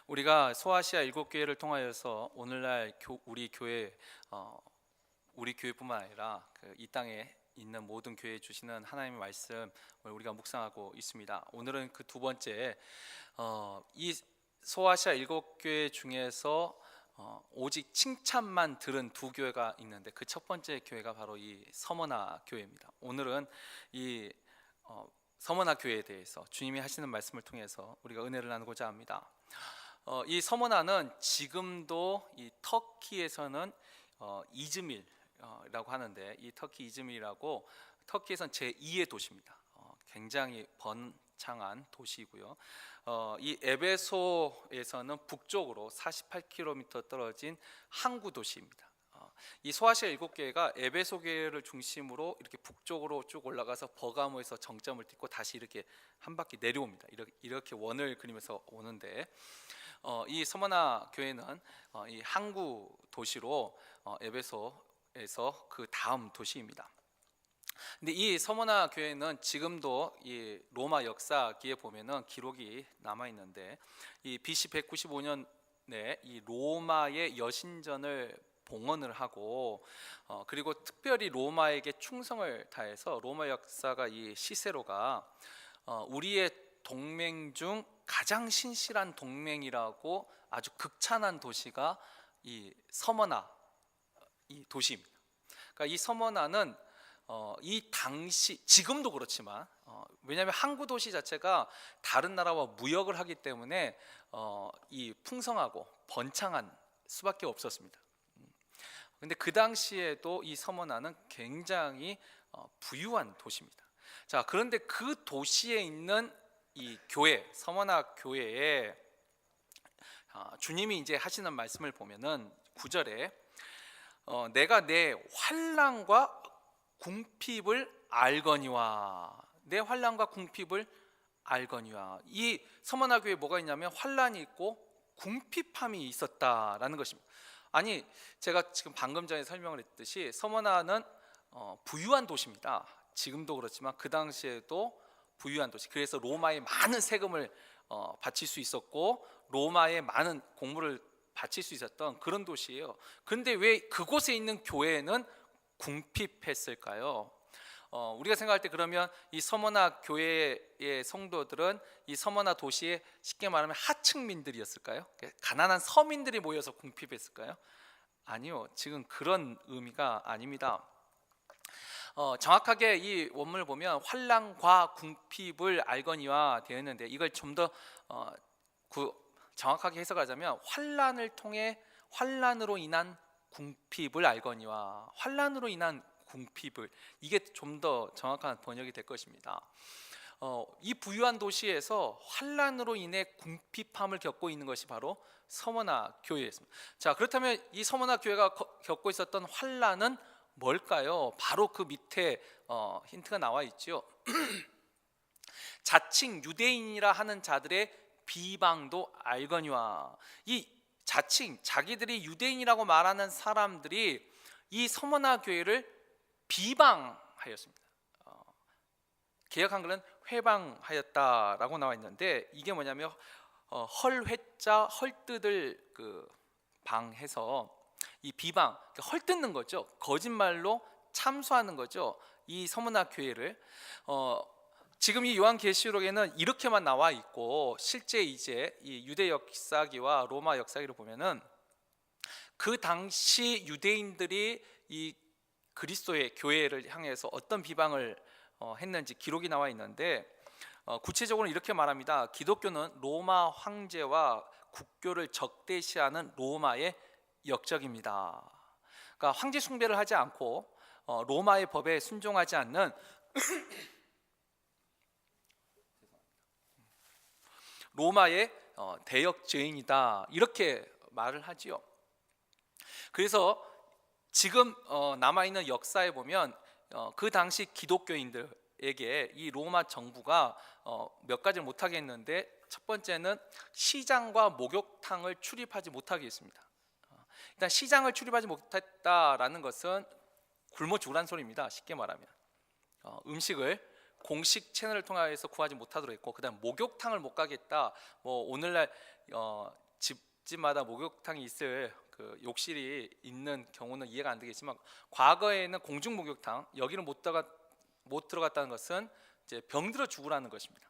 우리가 소아시아 7교회를 통하여서 오늘날 우리 교회뿐만 아니라 이 땅에 있는 모든 교회에 주시는 하나님의 말씀을 우리가 묵상하고 있습니다. 오늘은 그 두 번째, 이 소아시아 7교회 중에서 오직 칭찬만 들은 두 교회가 있는데, 그 첫 번째 교회가 바로 이 서머나 교회입니다. 오늘은 이 서머나 교회에 대해서 주님이 하시는 말씀을 통해서 우리가 은혜를 나누고자 합니다. 이 서머나는 지금도 이 터키에서는 이즈밀이라고 하는데, 이 터키 이즈밀이라고 터키에선 제2의 도시입니다. 굉장히 번창한 도시이고요. 이 에베소에서는 북쪽으로 48km 떨어진 항구 도시입니다. 이 소아시아 7교회가 에베소 교회를 중심으로 이렇게 북쪽으로 쭉 올라가서 버가모에서 정점을 찍고 다시 이렇게 한 바퀴 내려옵니다. 이렇게 원을 그리면서 오는데, 이 서머나 교회는 이 항구 도시로 에베소에서 그 다음 도시입니다. 근데 이 서머나 교회는 지금도 이 로마 역사기에 보면은 기록이 남아 있는데, 이 BC 195년에 이 로마의 여신전을 봉헌을 하고, 그리고 특별히 로마에게 충성을 다해서 로마 역사가 이 시세로가 우리의 동맹 중 가장 신실한 동맹이라고 아주 극찬한 도시가 이 서머나 이 도시입니다. 그러니까 이 서머나는 이 당시, 지금도 그렇지만 왜냐하면 항구 도시 자체가 다른 나라와 무역을 하기 때문에 이 풍성하고 번창한 수밖에 없었습니다. 근데 그 당시에도 이 서머나는 굉장히 부유한 도시입니다. 자, 그런데 그 도시에 있는 이 교회, 서머나 교회에 주님이 이제 하시는 말씀을 보면은 9절에 내가 내 환난과 궁핍을 알거니와, 내 환난과 궁핍을 알거니와. 이 서머나 교회에 뭐가 있냐면 환난이 있고 궁핍함이 있었다라는 것입니다. 아니, 제가 지금 방금 전에 설명을 했듯이 서머나는 부유한 도시입니다. 지금도 그렇지만 그 당시에도 부유한 도시. 그래서 로마에 많은 세금을 바칠 수 있었고, 로마에 많은 공물을 바칠 수 있었던 그런 도시예요. 그런데 왜 그곳에 있는 교회는 궁핍했을까요? 우리가 생각할 때 그러면 이 서머나 교회의 성도들은 이 서머나 도시에 쉽게 말하면 하층민들이었을까요? 가난한 서민들이 모여서 궁핍했을까요? 아니요, 지금 그런 의미가 아닙니다. 정확하게 이 원문을 보면 환난과 궁핍을 알거니와 되어 있는데, 이걸 좀 더 정확하게 해석하자면 환난을 통해 환난으로 인한 궁핍을 알거니와, 환난으로 인한 궁핍을, 이게 좀 더 정확한 번역이 될 것입니다. 이 부유한 도시에서 환난으로 인해 궁핍함을 겪고 있는 것이 바로 서머나 교회였습니다. 자, 그렇다면 이 서머나 교회가 겪고 있었던 환난은 뭘까요? 바로 그 밑에 힌트가 나와 있죠. 자칭 유대인이라 하는 자들의 비방도 알거니와. 이 자칭 자기들이 유대인이라고 말하는 사람들이 이 서머나 교회를 비방하였습니다. 개역 한글은 회방하였다라고 나와 있는데, 이게 뭐냐면 헐회자 헐뜯을 방해서 이 비방, 헐뜯는 거죠. 거짓말로 참소하는 거죠. 이 서머나 교회를 지금 이 요한계시록에는 이렇게만 나와 있고, 실제 이제 이 유대 역사기와 로마 역사기를 보면은 그 당시 유대인들이 이 그리스도의 교회를 향해서 어떤 비방을 했는지 기록이 나와 있는데, 구체적으로 이렇게 말합니다. 기독교는 로마 황제와 국교를 적대시하는 로마의 역적입니다. 그러니까 황제 숭배를 하지 않고 로마의 법에 순종하지 않는 로마의 대역 죄인이다, 이렇게 말을 하지요. 그래서 지금 남아있는 역사에 보면 그 당시 기독교인들에게 이 로마 정부가 몇 가지를 못하게 했는데, 첫 번째는 시장과 목욕탕을 출입하지 못하게 했습니다. 일단 시장을 출입하지 못했다라는 것은 굶어 죽으라는 소리입니다. 쉽게 말하면 음식을 공식 채널을 통해서 구하지 못하도록 했고, 그다음 목욕탕을 못 가겠다. 뭐 오늘날 집마다 목욕탕이 있을 그 욕실이 있는 경우는 이해가 안 되겠지만, 과거에는 공중 목욕탕, 여기는 못 들어갔다는 것은 이제 병들어 죽으라는 것입니다.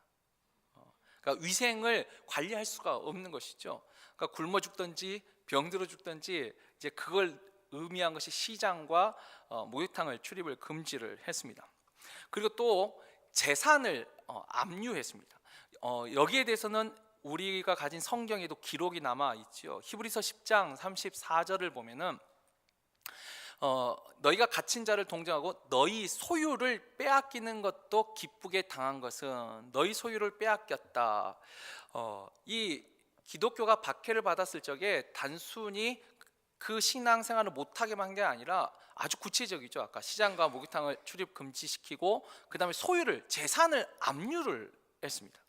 그러니까 위생을 관리할 수가 없는 것이죠. 그러니까 굶어 죽든지 병들어 죽든지, 이제 그걸 의미한 것이 시장과 목욕탕을 출입을 금지를 했습니다. 그리고 또 재산을 압류했습니다. 여기에 대해서는 우리가 가진 성경에도 기록이 남아 있지요. 히브리서 10장 34절을 보면은 너희가 갇힌 자를 동정하고 너희 소유를 빼앗기는 것도 기쁘게 당한 것은 너희 소유를 빼앗겼다. 이 기독교가 박해를 받았을 적에 단순히 그 신앙생활을 못하게만 한 게 아니라 아주 구체적이죠. 아까 시장과 목욕탕을 출입 금지시키고, 그 다음에 소유를, 재산을 압류를 했습니다.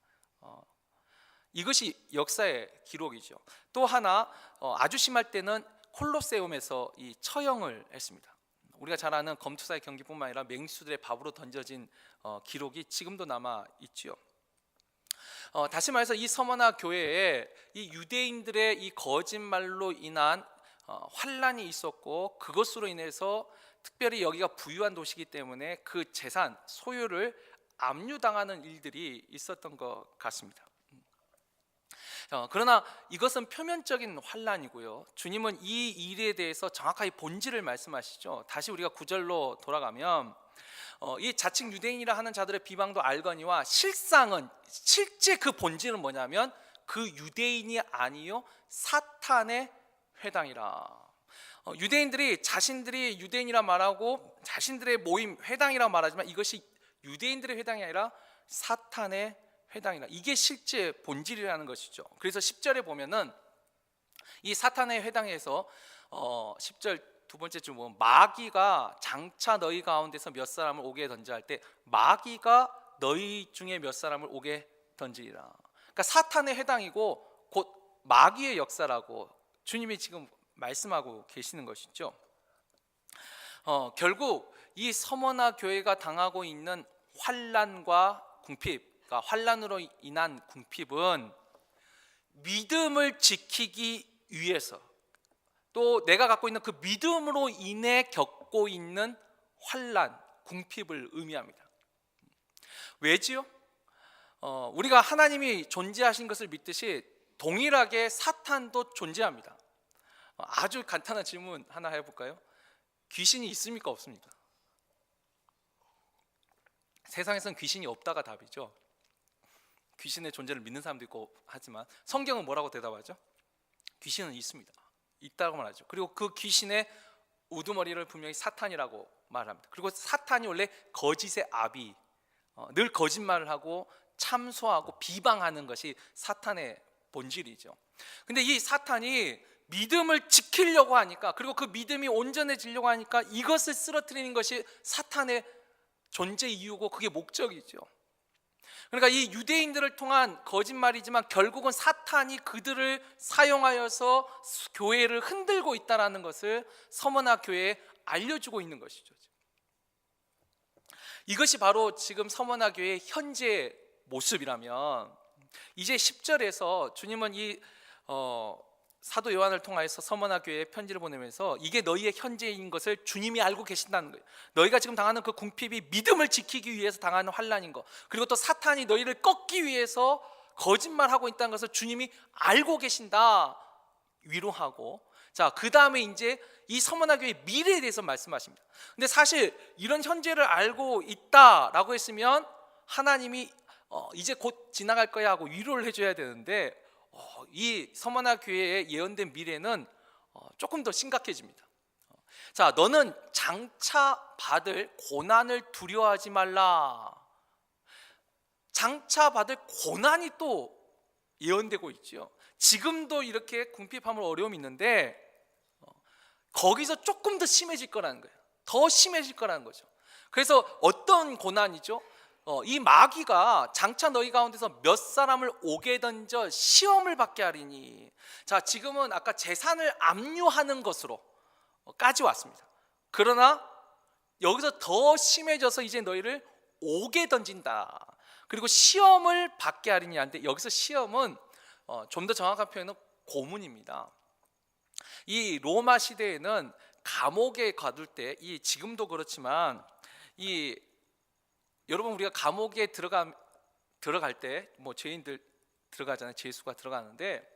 이것이 역사의 기록이죠. 또 하나, 아주 심할 때는 콜로세움에서 이 처형을 했습니다. 우리가 잘 아는 검투사의 경기뿐만 아니라 맹수들의 밥으로 던져진 기록이 지금도 남아 있지요. 다시 말해서 이 서머나 교회에 이 유대인들의 이 거짓말로 인한 환란이 있었고, 그것으로 인해서 특별히 여기가 부유한 도시이기 때문에 그 재산, 소유를 압류당하는 일들이 있었던 것 같습니다. 그러나 이것은 표면적인 환란이고요, 주님은 이 일에 대해서 정확하게 본질을 말씀하시죠. 다시 우리가 9절로 돌아가면 이 자칭 유대인이라 하는 자들의 비방도 알거니와 실제 그 본질은 뭐냐면 그 유대인이 아니요 사탄의 회당이라. 유대인들이 자신들이 유대인이라 말하고 자신들의 모임 회당이라 말하지만, 이것이 유대인들의 회당이 아니라 사탄의 회당이라, 이게 실제 본질이라는 것이죠. 그래서 10절에 보면은 이 사탄의 회당에서 10절 두 번째 줄 보면, 마귀가 장차 너희 가운데서 몇 사람을 오게 던져 할 때 마귀가 너희 중에 몇 사람을 오게 던지리라. 그러니까 사탄의 회당이고 곧 마귀의 역사라고 주님이 지금 말씀하고 계시는 것이죠. 결국 이 서머나 교회가 당하고 있는 환란과 궁핍, 그러니까 환란으로 인한 궁핍은 믿음을 지키기 위해서, 또 내가 갖고 있는 그 믿음으로 인해 겪고 있는 환란, 궁핍을 의미합니다. 왜지요? 우리가 하나님이 존재하신 것을 믿듯이 동일하게 사탄도 존재합니다. 아주 간단한 질문 하나 해볼까요? 귀신이 있습니까, 없습니까? 세상에선 귀신이 없다가 답이죠. 귀신의 존재를 믿는 사람도 있고 하지만 성경은 뭐라고 대답하죠? 귀신은 있습니다. 있다고 말하죠. 그리고 그 귀신의 우두머리를 분명히 사탄이라고 말합니다. 그리고 사탄이 원래 거짓의 아비, 늘 거짓말을 하고 참소하고 비방하는 것이 사탄의 본질이죠. 근데 이 사탄이 믿음을 지키려고 하니까, 그리고 그 믿음이 온전해지려고 하니까 이것을 쓰러뜨리는 것이 사탄의 존재 이유고 그게 목적이죠. 그러니까 이 유대인들을 통한 거짓말이지만 결국은 사탄이 그들을 사용하여서 교회를 흔들고 있다는 것을 서머나 교회에 알려주고 있는 것이죠. 이것이 바로 지금 서머나 교회의 현재 모습이라면, 이제 10절에서 주님은 이 사도 요한을 통하여서 서머나 교회에 편지를 보내면서 이게 너희의 현재인 것을 주님이 알고 계신다는 거예요. 너희가 지금 당하는 그 궁핍이 믿음을 지키기 위해서 당하는 환난인 것, 그리고 또 사탄이 너희를 꺾기 위해서 거짓말하고 있다는 것을 주님이 알고 계신다 위로하고, 자, 그 다음에 이제 이 서머나 교회의 미래에 대해서 말씀하십니다. 근데 사실 이런 현재를 알고 있다라고 했으면 하나님이 이제 곧 지나갈 거야 하고 위로를 해줘야 되는데, 이 서머나 교회의 예언된 미래는 조금 더 심각해집니다. 자, 너는 장차 받을 고난을 두려워하지 말라. 장차 받을 고난이 또 예언되고 있죠. 지금도 이렇게 궁핍함을 어려움이 있는데 거기서 조금 더 심해질 거라는 거예요. 더 심해질 거라는 거죠. 그래서 어떤 고난이죠? 이 마귀가 장차 너희 가운데서 몇 사람을 오게 던져 시험을 받게 하리니. 자, 지금은 아까 재산을 압류하는 것으로까지 왔습니다. 그러나 여기서 더 심해져서 이제 너희를 오게 던진다. 그리고 시험을 받게 하리니 하는데, 여기서 시험은 좀 더 정확한 표현은 고문입니다. 이 로마 시대에는 감옥에 가둘 때, 이 지금도 그렇지만 이 여러분 우리가 감옥에 들어갈 때 뭐 죄인들 들어가잖아요. 죄수가 들어가는데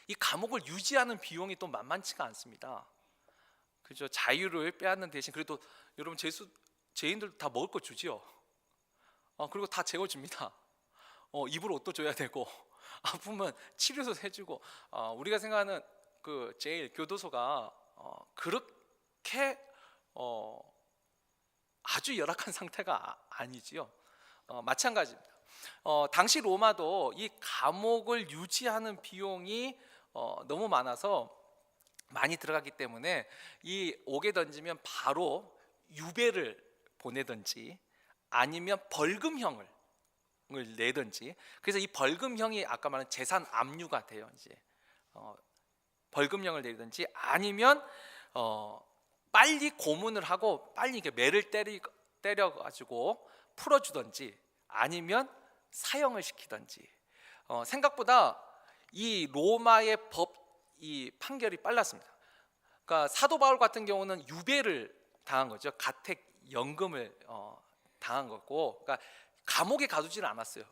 이 감옥을 유지하는 비용이 또 만만치가 않습니다. 그죠? 자유를 빼앗는 대신 그래도 여러분 죄인들 다 먹을 거 주지요. 그리고 다 재워줍니다. 입을 옷도 줘야 되고 아프면 치료도 해주고 우리가 생각하는 그 제일 교도소가 그렇게 아주 열악한 상태가 아니지요. 마찬가지입니다. 당시 로마도 이 감옥을 유지하는 비용이 너무 많아서 많이 들어갔기 때문에 이 옥에 던지면 바로 유배를 보내든지 아니면 벌금형을 내든지, 그래서 이 벌금형이 아까 말한 재산 압류가 돼요. 이제 벌금형을 내든지 아니면 빨리 고문을 하고 빨리 이게 매를 때려 가지고 풀어주든지 아니면 사형을 시키든지. 생각보다 이 로마의 이 판결이 빨랐습니다. 그러니까 사도 바울 같은 경우는 유배를 당한 거죠. 가택 연금을 당한 거고, 그러니까 감옥에 가두지는 않았어요.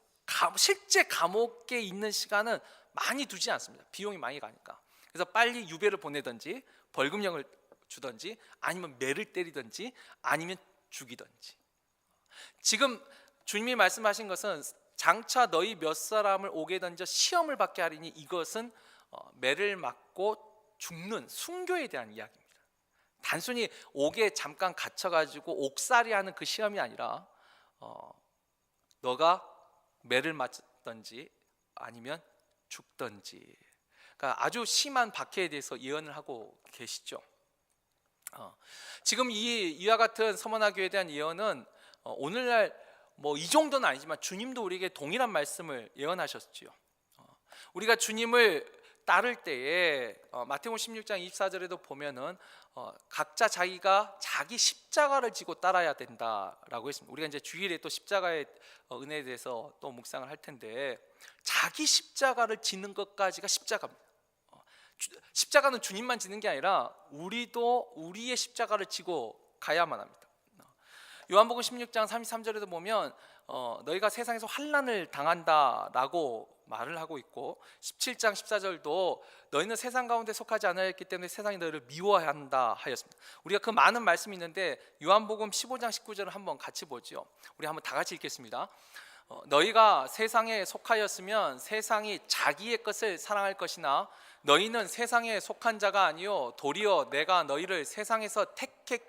실제 감옥에 있는 시간은 많이 두지 않습니다. 비용이 많이 가니까. 그래서 빨리 유배를 보내든지 벌금형을 주든지 아니면 매를 때리든지 아니면 죽이든지. 지금 주님이 말씀하신 것은 장차 너희 몇 사람을 옥에 던져 시험을 받게 하리니 이것은 매를 맞고 죽는 순교에 대한 이야기입니다. 단순히 옥에 잠깐 갇혀가지고 옥살이하는 그 시험이 아니라 너가 매를 맞든지 아니면 죽든지. 그러니까 아주 심한 박해에 대해서 예언을 하고 계시죠. 지금 이와 같은 서머나 교회에 대한 예언은 오늘날 뭐 이 정도는 아니지만 주님도 우리에게 동일한 말씀을 예언하셨지요. 우리가 주님을 따를 때에 마태복음 16장 24절에도 보면은 각자 자기가 자기 십자가를 지고 따라야 된다라고 했습니다. 우리가 이제 주일에 또 십자가의 은혜에 대해서 또 묵상을 할 텐데, 자기 십자가를 지는 것까지가 십자가입니다. 십자가는 주님만 지는 게 아니라 우리도 우리의 십자가를 지고 가야만 합니다. 요한복음 16장 33절에도 보면 너희가 세상에서 환난을 당한다라고 말을 하고 있고, 17장 14절도 너희는 세상 가운데 속하지 않았기 때문에 세상이 너희를 미워한다 하였습니다. 우리가 그 많은 말씀이 있는데 요한복음 15장 19절을 한번 같이 보죠. 우리 한번 다 같이 읽겠습니다. 너희가 세상에 속하였으면 세상이 자기의 것을 사랑할 것이나 너희는 세상에 속한 자가 아니요 도리어 내가 너희를 세상에서 택했기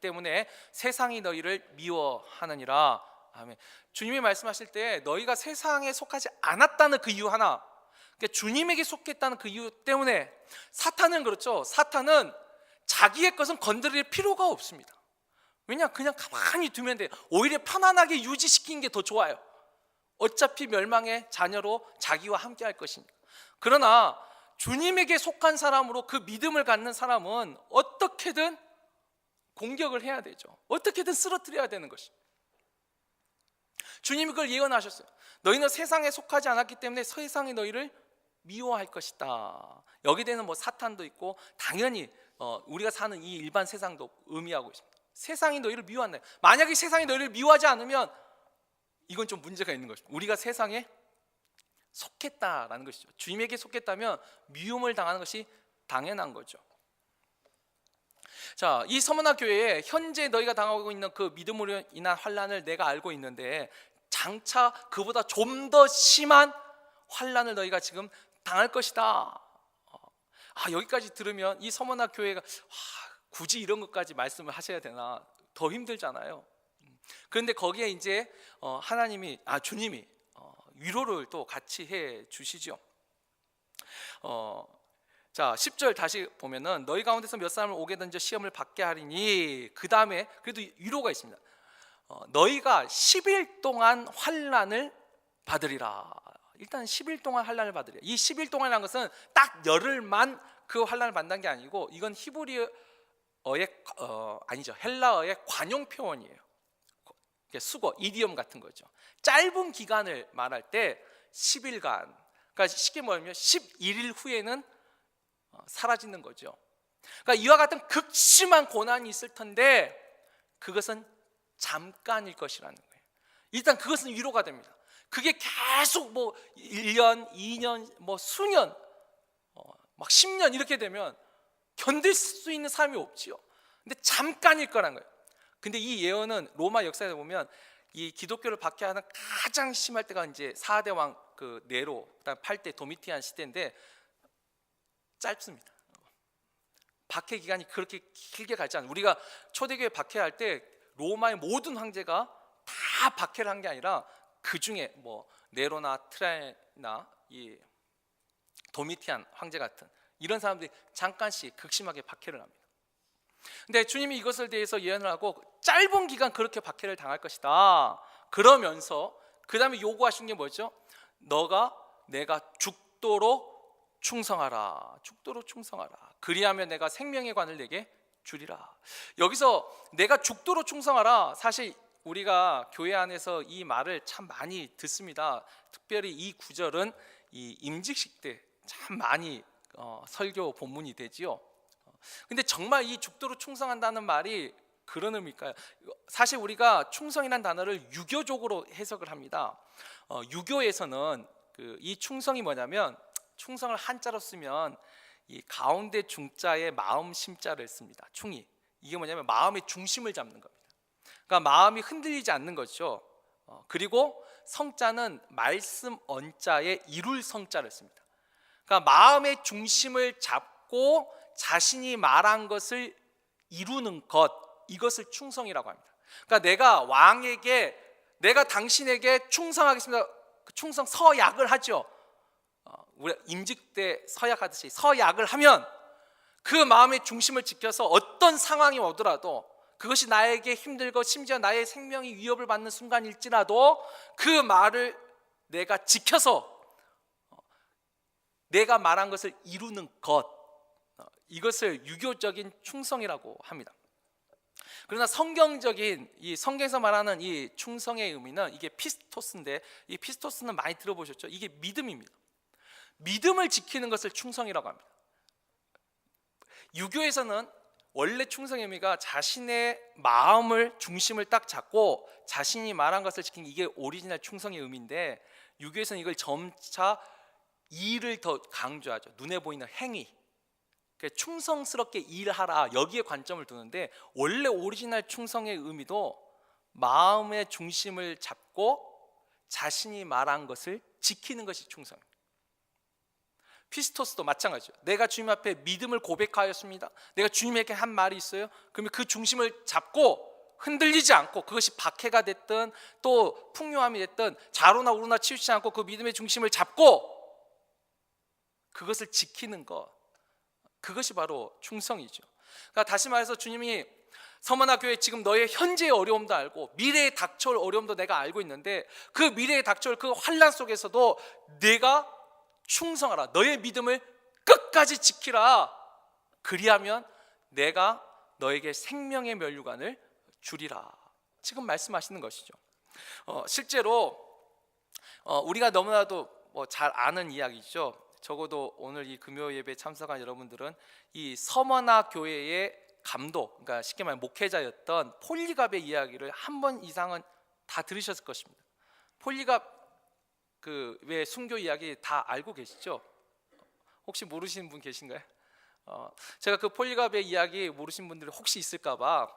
때문에 세상이 너희를 미워하느니라. 아멘. 주님이 말씀하실 때 너희가 세상에 속하지 않았다는 그 이유 하나, 그러니까 주님에게 속했다는 그 이유 때문에 사탄은 그렇죠. 사탄은 자기의 것은 건드릴 필요가 없습니다. 왜냐? 그냥 가만히 두면 돼요. 오히려 편안하게 유지시키는 게 더 좋아요. 어차피 멸망의 자녀로 자기와 함께 할 것이니까. 그러나 주님에게 속한 사람으로 그 믿음을 갖는 사람은 어떻게든 공격을 해야 되죠. 어떻게든 쓰러뜨려야 되는 것입니다. 주님이 그걸 예언하셨어요. 너희는 세상에 속하지 않았기 때문에 세상이 너희를 미워할 것이다. 여기에는 뭐 사탄도 있고 당연히 우리가 사는 이 일반 세상도 의미하고 있습니다. 세상이 너희를 미워한다. 만약에 세상이 너희를 미워하지 않으면 이건 좀 문제가 있는 것입니다. 우리가 세상에 속했다라는 것이죠. 주님에게 속했다면 미움을 당하는 것이 당연한 거죠. 자, 이 서머나 교회에 현재 너희가 당하고 있는 그 믿음으로 인한 환난을 내가 알고 있는데 장차 그보다 좀 더 심한 환난을 너희가 지금 당할 것이다. 여기까지 들으면 이 서머나 교회가 굳이 이런 것까지 말씀을 하셔야 되나, 더 힘들잖아요. 그런데 거기에 이제 주님이 위로를 또 같이 해 주시죠. 자, 10절 다시 보면은 너희 가운데서 몇 사람을 오게 던져 시험을 받게 하리니, 그 다음에 그래도 위로가 있습니다. 너희가 10일 동안 환난을 받으리라. 일단 10일 동안 환난을 받으리라. 이 10일 동안이라는 것은 딱 열흘만 그 환난을 받는 게 아니고, 이건 히브리어의 헬라어의 관용 표현이에요. 수거, 이디엄 같은 거죠. 짧은 기간을 말할 때 10일간, 그러니까 쉽게 말하면 11일 후에는 사라지는 거죠. 그러니까 이와 같은 극심한 고난이 있을 텐데 그것은 잠깐일 것이라는 거예요. 일단 그것은 위로가 됩니다. 그게 계속 뭐 1년, 2년, 뭐 수년, 막 10년 이렇게 되면 견딜 수 있는 삶이 없지요. 근데 잠깐일 거란 거예요. 근데 이 예언은 로마 역사에 보면 이 기독교를 박해하는 가장 심할 때가 이제 4대 왕 그 네로, 그다음 8대 도미티안 시대인데 짧습니다. 박해 기간이 그렇게 길게 가지 않아요. 우리가 초대교회 박해할 때 로마의 모든 황제가 다 박해를 한 게 아니라 그 중에 뭐 네로나 트라이나 이 도미티안 황제 같은 이런 사람들이 잠깐씩 극심하게 박해를 합니다. 근데 주님이 이것을 대해서 예언을 하고 짧은 기간 그렇게 박해를 당할 것이다. 그러면서 그 다음에 요구하신 게 뭐죠? 내가 죽도록 충성하라. 죽도록 충성하라. 그리하면 내가 생명의 관을 내게 주리라. 여기서 내가 죽도록 충성하라. 사실 우리가 교회 안에서 이 말을 참 많이 듣습니다. 특별히 이 구절은 이 임직식 때 참 많이 설교 본문이 되지요. 근데 정말 이 죽도록 충성한다는 말이 그런 의미일까요? 사실 우리가 충성이라는 단어를 유교적으로 해석을 합니다. 유교에서는 이 충성이 뭐냐면 충성을 한자로 쓰면 이 가운데 중자에 마음 심자를 씁니다. 충이 이게 뭐냐면 마음의 중심을 잡는 겁니다. 그러니까 마음이 흔들리지 않는 거죠. 그리고 성자는 말씀 언자에 이룰 성자를 씁니다. 그러니까 마음의 중심을 잡고 자신이 말한 것을 이루는 것, 이것을 충성이라고 합니다. 그러니까 내가 당신에게 충성하겠습니다. 충성 서약을 하죠. 우리가 임직 때 서약하듯이 서약을 하면 그 마음의 중심을 지켜서 어떤 상황이 오더라도 그것이 나에게 힘들고 심지어 나의 생명이 위협을 받는 순간일지라도 그 말을 내가 지켜서 내가 말한 것을 이루는 것, 이것을 유교적인 충성이라고 합니다. 그러나 성경적인 이 성경에서 말하는 이 충성의 의미는 이게 피스토스인데 이 피스토스는 많이 들어보셨죠? 이게 믿음입니다. 믿음을 지키는 것을 충성이라고 합니다. 유교에서는 원래 충성의 의미가 자신의 마음을 중심을 딱 잡고 자신이 말한 것을 지키는 이게 오리지널 충성의 의미인데 유교에서는 이걸 점차 일을 더 강조하죠. 눈에 보이는 행위, 충성스럽게 일하라 여기에 관점을 두는데 원래 오리지널 충성의 의미도 마음의 중심을 잡고 자신이 말한 것을 지키는 것이 충성입니다. 피스토스도 마찬가지죠. 내가 주님 앞에 믿음을 고백하였습니다. 내가 주님에게 한 말이 있어요. 그러면 그 중심을 잡고 흔들리지 않고 그것이 박해가 됐든 또 풍요함이 됐든 좌로나 우로나 치우치지 않고 그 믿음의 중심을 잡고 그것을 지키는 것, 그것이 바로 충성이죠. 그러니까 다시 말해서 주님이 서머나 교회 지금 너의 현재의 어려움도 알고 미래에 닥쳐올 어려움도 내가 알고 있는데 그 미래에 닥쳐올 그 환난 속에서도 내가 충성하라. 너의 믿음을 끝까지 지키라. 그리하면 내가 너에게 생명의 면류관을 주리라. 지금 말씀하시는 것이죠. 실제로 우리가 너무나도 잘 아는 이야기죠. 적어도 오늘 이 금요 예배에 참석한 여러분들은 이 서머나 교회의 감독, 그러니까 쉽게 말해 목회자였던 폴리갑의 이야기를 한 번 이상은 다 들으셨을 것입니다. 폴리갑 왜 순교 이야기 다 알고 계시죠? 혹시 모르시는 분 계신가요? 제가 그 폴리갑의 이야기 모르신 분들이 혹시 있을까봐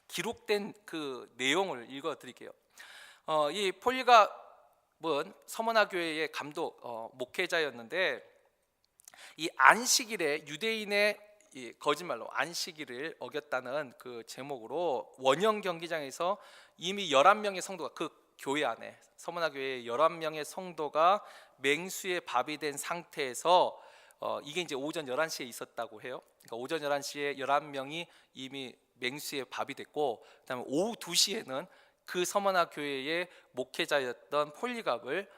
기록된 그 내용을 읽어드릴게요. 이 폴리갑은 서머나 교회의 감독 목회자였는데 이 안식일에 유대인의 이 거짓말로 안식일을 어겼다는 그 제목으로 원형 경기장에서 이미 11명의 성도가 그 교회 안에 서머나 교회의 11명의 성도가 맹수의 밥이 된 상태에서 이게 이제 오전 11시에 있었다고 해요. 그러니까 오전 11시에 11명이 이미 맹수의 밥이 됐고 그다음에 오후 2시에는 그 서머나 교회의 목회자였던 폴리갑을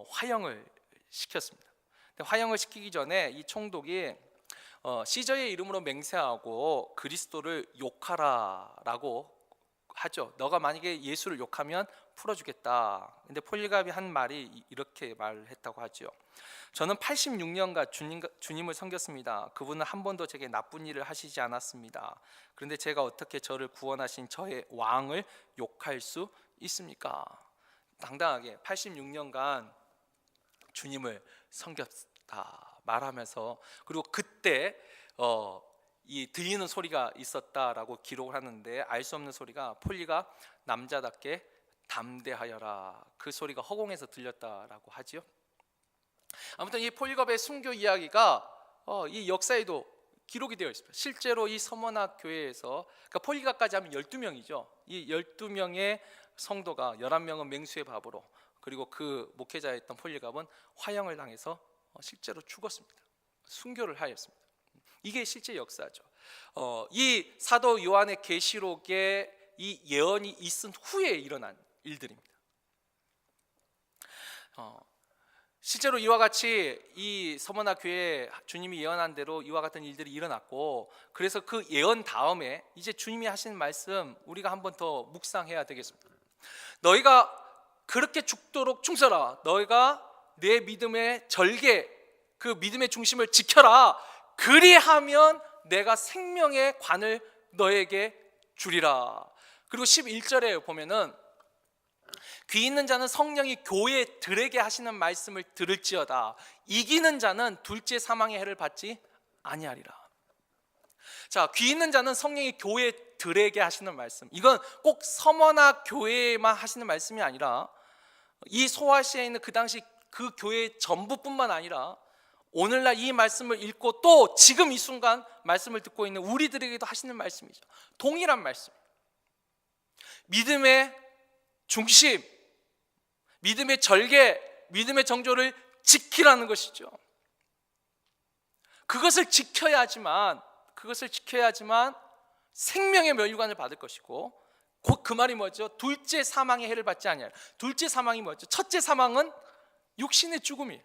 화형을 시켰습니다. 근데 화형을 시키기 전에 이 총독이 시저의 이름으로 맹세하고 그리스도를 욕하라라고 하죠. 너가 만약에 예수를 욕하면 풀어주겠다. 근데 폴리갑이 한 말이 이렇게 말을 했다고 하죠. 저는 86년간 주님을 섬겼습니다. 그분은 한 번도 제게 나쁜 일을 하시지 않았습니다. 그런데 제가 어떻게 저를 구원하신 저의 왕을 욕할 수 있습니까? 당당하게 86년간 주님을 섬겼다 말하면서, 그리고 그때 이 들리는 소리가 있었다라고 기록을 하는데, 알 수 없는 소리가 폴리가 남자답게 담대하여라, 그 소리가 허공에서 들렸다라고 하지요. 아무튼 이 폴리갑의 순교 이야기가 이 역사에도 기록이 되어 있습니다. 실제로 이 서머나 교회에서, 그러니까 폴리갑까지 하면 12명이죠. 이 12명의 성도가 11명은 맹수의 밥으로, 그리고 그 목회자였던 폴리갑은 화형을 당해서 실제로 죽었습니다. 순교를 하였습니다. 이게 실제 역사죠. 이 사도 요한의 계시록에 이 예언이 있은 후에 일어난 일들입니다. 실제로 이와 같이 이 서머나 교회에 주님이 예언한 대로 이와 같은 일들이 일어났고, 그래서 그 예언 다음에 이제 주님이 하시는 말씀 우리가 한 번 더 묵상해야 되겠습니다. 너희가 그렇게 죽도록 충성하라. 너희가 내 믿음의 절개, 그 믿음의 중심을 지켜라. 그리하면 내가 생명의 관을 너에게 주리라. 그리고 11절에 보면은 귀 있는 자는 성령이 교회들에게 하시는 말씀을 들을지어다. 이기는 자는 둘째 사망의 해를 받지 아니하리라. 자, 귀 있는 자는 성령이 교회들에게 하시는 말씀, 이건 꼭 서머나 교회에만 하시는 말씀이 아니라 이 소아시아에 있는 그 당시 그 교회 전부뿐만 아니라 오늘날 이 말씀을 읽고 또 지금 이 순간 말씀을 듣고 있는 우리들에게도 하시는 말씀이죠. 동일한 말씀. 믿음의 중심, 믿음의 절개, 믿음의 정조를 지키라는 것이죠. 그것을 지켜야지만 생명의 멸류관을 받을 것이고, 곧 그 말이 뭐죠? 둘째 사망의 해를 받지 아니하리라. 둘째 사망이 뭐죠? 첫째 사망은 육신의 죽음이에요.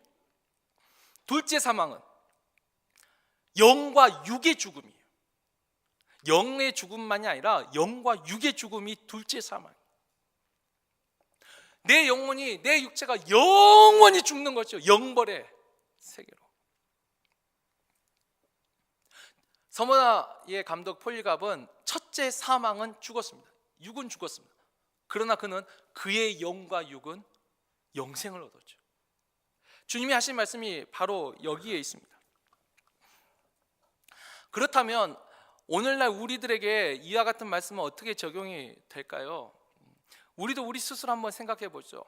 둘째 사망은 영과 육의 죽음이에요. 영의 죽음만이 아니라 영과 육의 죽음이 둘째 사망이에요. 내 영혼이, 내 육체가 영원히 죽는 거죠. 영벌의 세계로. 서머나의 감독 폴리갑은 첫째 사망은 죽었습니다. 육은 죽었습니다. 그러나 그는 그의 영과 육은 영생을 얻었죠. 주님이 하신 말씀이 바로 여기에 있습니다. 그렇다면 오늘날 우리들에게 이와 같은 말씀은 어떻게 적용이 될까요? 우리도 우리 스스로 한번 생각해 보죠.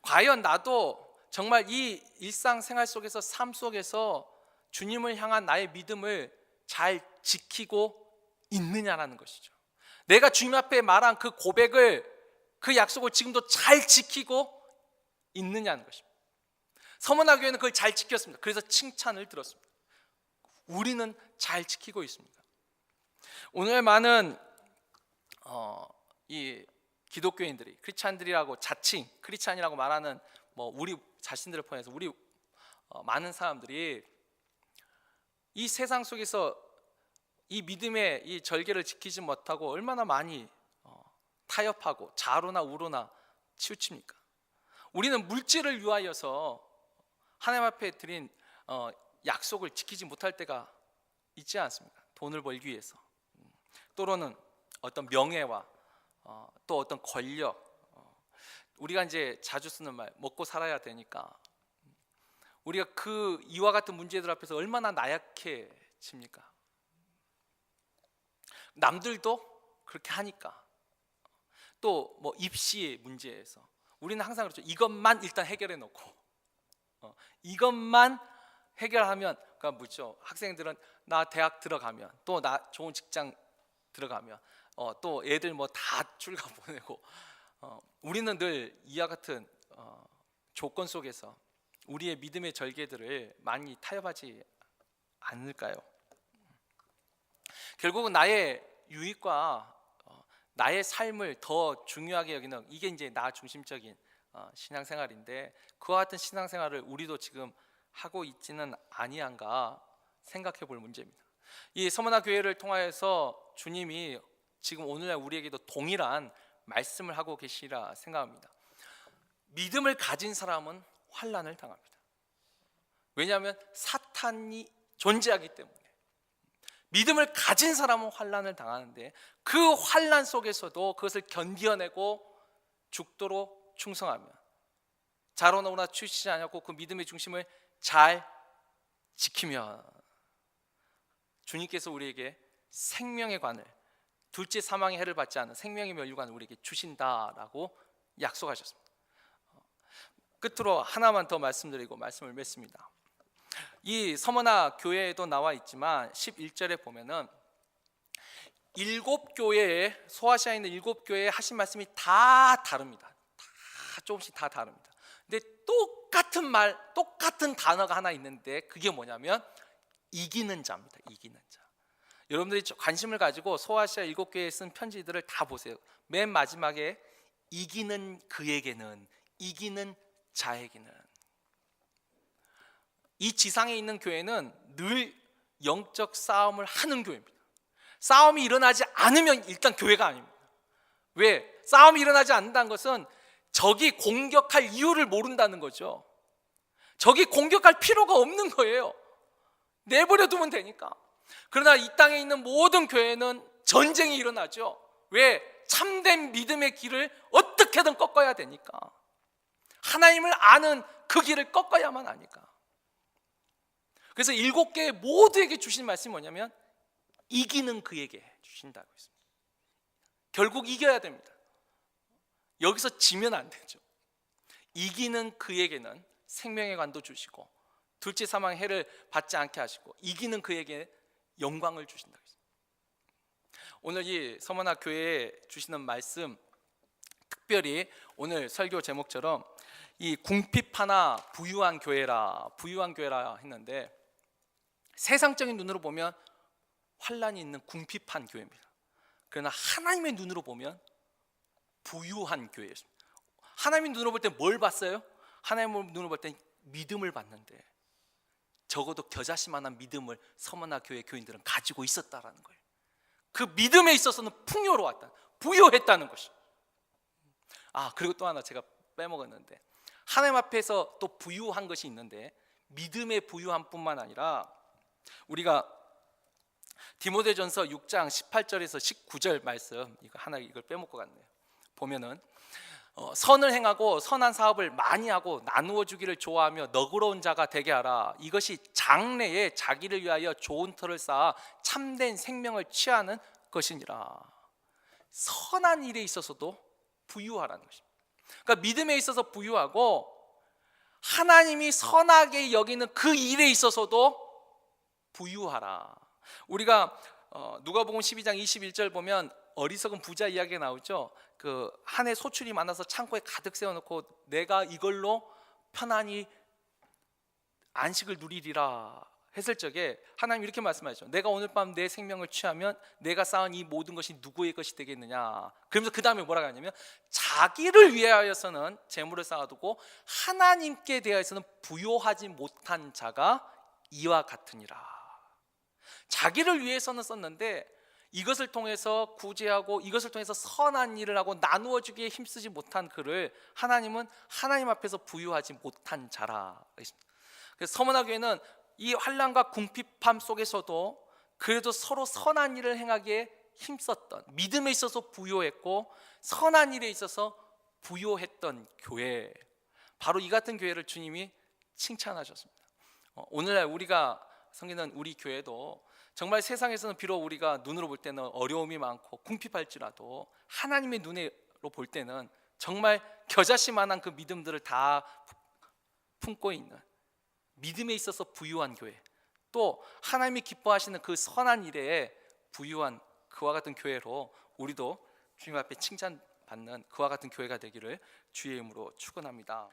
과연 나도 정말 이 일상생활 속에서, 삶 속에서 주님을 향한 나의 믿음을 잘 지키고 있느냐라는 것이죠. 내가 주님 앞에 말한 그 고백을, 그 약속을 지금도 잘 지키고 있느냐는 것입니다. 서머나 교회는 그걸 잘 지켰습니다. 그래서 칭찬을 들었습니다. 우리는 잘 지키고 있습니다. 오늘 많은 이 기독교인들이, 크리스찬들이라고 자칭 크리스찬이라고 말하는 우리 자신들을 포함해서 우리 많은 사람들이 이 세상 속에서 이 믿음의 이 절개를 지키지 못하고 얼마나 많이 타협하고 좌로나 우로나 치우칩니까? 우리는 물질을 위하여서 하나님 앞에 드린 약속을 지키지 못할 때가 있지 않습니까? 돈을 벌기 위해서, 또는 어떤 명예와 또 어떤 권력, 우리가 이제 자주 쓰는 말, 먹고 살아야 되니까 우리가 그 이와 같은 문제들 앞에서 얼마나 나약해집니까? 남들도 그렇게 하니까. 또 입시의 문제에서 우리는 항상 그렇죠. 이것만 일단 해결해 놓고 이것만 해결하면, 그러니까 뭐죠? 학생들은 나 대학 들어가면, 또 나 좋은 직장 들어가면, 또 애들 다 출가 보내고, 우리는 늘 이와 같은 조건 속에서 우리의 믿음의 절개들을 많이 타협하지 않을까요? 결국은 나의 유익과 나의 삶을 더 중요하게 여기는, 이게 이제 나 중심적인 신앙생활인데, 그와 같은 신앙생활을 우리도 지금 하고 있지는 아니한가 생각해 볼 문제입니다. 이 서머나 교회를 통하여서 주님이 지금 오늘날 우리에게도 동일한 말씀을 하고 계시리라 생각합니다. 믿음을 가진 사람은 환난을 당합니다. 왜냐하면 사탄이 존재하기 때문에. 믿음을 가진 사람은 환난을 당하는데 그 환난 속에서도 그것을 견디어내고 죽도록 충성하며 자로나오나 취치지 않고 그 믿음의 중심을 잘 지키며 주님께서 우리에게 생명의 관을, 둘째 사망의 해를 받지 않은 생명의 면류관을 우리에게 주신다라고 약속하셨습니다. 끝으로 하나만 더 말씀드리고 말씀을 맺습니다. 이 서머나 교회에도 나와 있지만 11절에 보면은 7교회에, 소아시아에 있는 7교회에 하신 말씀이 다 다릅니다. 다 조금씩 다 다릅니다. 근데 똑같은 말, 똑같은 단어가 하나 있는데 그게 뭐냐면 이기는 자입니다. 이기는 자. 여러분들이 관심을 가지고 소아시아 7교회에 쓴 편지들을 다 보세요. 맨 마지막에 이기는 그에게는, 이기는 자에게는. 이 지상에 있는 교회는 늘 영적 싸움을 하는 교회입니다. 싸움이 일어나지 않으면 일단 교회가 아닙니다. 왜? 싸움이 일어나지 않는다는 것은 적이 공격할 이유를 모른다는 거죠. 적이 공격할 필요가 없는 거예요. 내버려 두면 되니까. 그러나 이 땅에 있는 모든 교회는 전쟁이 일어나죠. 왜? 참된 믿음의 길을 어떻게든 꺾어야 되니까. 하나님을 아는 그 길을 꺾어야만 하니까. 그래서 7개 모두에게 주신 말씀이 뭐냐면 이기는 그에게 주신다고 했습니다. 결국 이겨야 됩니다. 여기서 지면 안 되죠. 이기는 그에게는 생명의 관도 주시고 둘째 사망의 해를 받지 않게 하시고 이기는 그에게 영광을 주신다고 했습니다. 오늘 이 서머나 교회에 주시는 말씀, 특별히 오늘 설교 제목처럼 이 궁핍하나 부유한 교회라 했는데 세상적인 눈으로 보면 환난이 있는 궁핍한 교회입니다. 그러나 하나님의 눈으로 보면 부유한 교회였습니다. 하나님의 눈으로 볼 때 뭘 봤어요? 하나님의 눈으로 볼 때 믿음을 봤는데 적어도 겨자씨만한 믿음을 서머나 교회 교인들은 가지고 있었다라는 거예요. 그 믿음에 있어서는 풍요로웠다, 부유했다는 것이. 그리고 또 하나 제가 빼먹었는데 하나님 앞에서 또 부유한 것이 있는데 믿음의 부유함뿐만 아니라 우리가 디모데전서 6장 18절에서 19절 말씀, 이걸 빼먹고 갔네요. 보면은 선을 행하고 선한 사업을 많이 하고 나누어 주기를 좋아하며 너그러운 자가 되게 하라. 이것이 장래에 자기를 위하여 좋은 터를 쌓아 참된 생명을 취하는 것이니라. 선한 일에 있어서도 부유하라는 것입니다. 그러니까 믿음에 있어서 부유하고 하나님이 선하게 여기는 그 일에 있어서도 부유하라. 우리가 누가복음 12장 21절 보면 어리석은 부자 이야기가 나오죠. 그 한 해 소출이 많아서 창고에 가득 세워놓고 내가 이걸로 편안히 안식을 누리리라 했을 적에 하나님 이렇게 말씀하시죠. 내가 오늘 밤 내 생명을 취하면 내가 쌓은 이 모든 것이 누구의 것이 되겠느냐. 그러면서 그 다음에 뭐라고 하냐면 자기를 위하여서는 재물을 쌓아두고 하나님께 대하여서는 부요하지 못한 자가 이와 같으니라. 자기를 위해서는 썼는데 이것을 통해서 구제하고 이것을 통해서 선한 일을 하고 나누어 주기에 힘쓰지 못한 그를 하나님은 하나님 앞에서 부유하지 못한 자라. 그래서 서머나 교회는 이 환난과 궁핍함 속에서도 그래도 서로 선한 일을 행하기에 힘썼던, 믿음에 있어서 부유했고 선한 일에 있어서 부유했던 교회, 바로 이 같은 교회를 주님이 칭찬하셨습니다. 오늘날 우리가 섬기는 우리 교회도 정말 세상에서는 비록 우리가 눈으로 볼 때는 어려움이 많고 궁핍할지라도 하나님의 눈으로 볼 때는 정말 겨자씨만한 그 믿음들을 다 품고 있는, 믿음에 있어서 부유한 교회, 또 하나님이 기뻐하시는 그 선한 일에 부유한 그와 같은 교회로 우리도 주님 앞에 칭찬받는 그와 같은 교회가 되기를 주의 이름으로 축원합니다.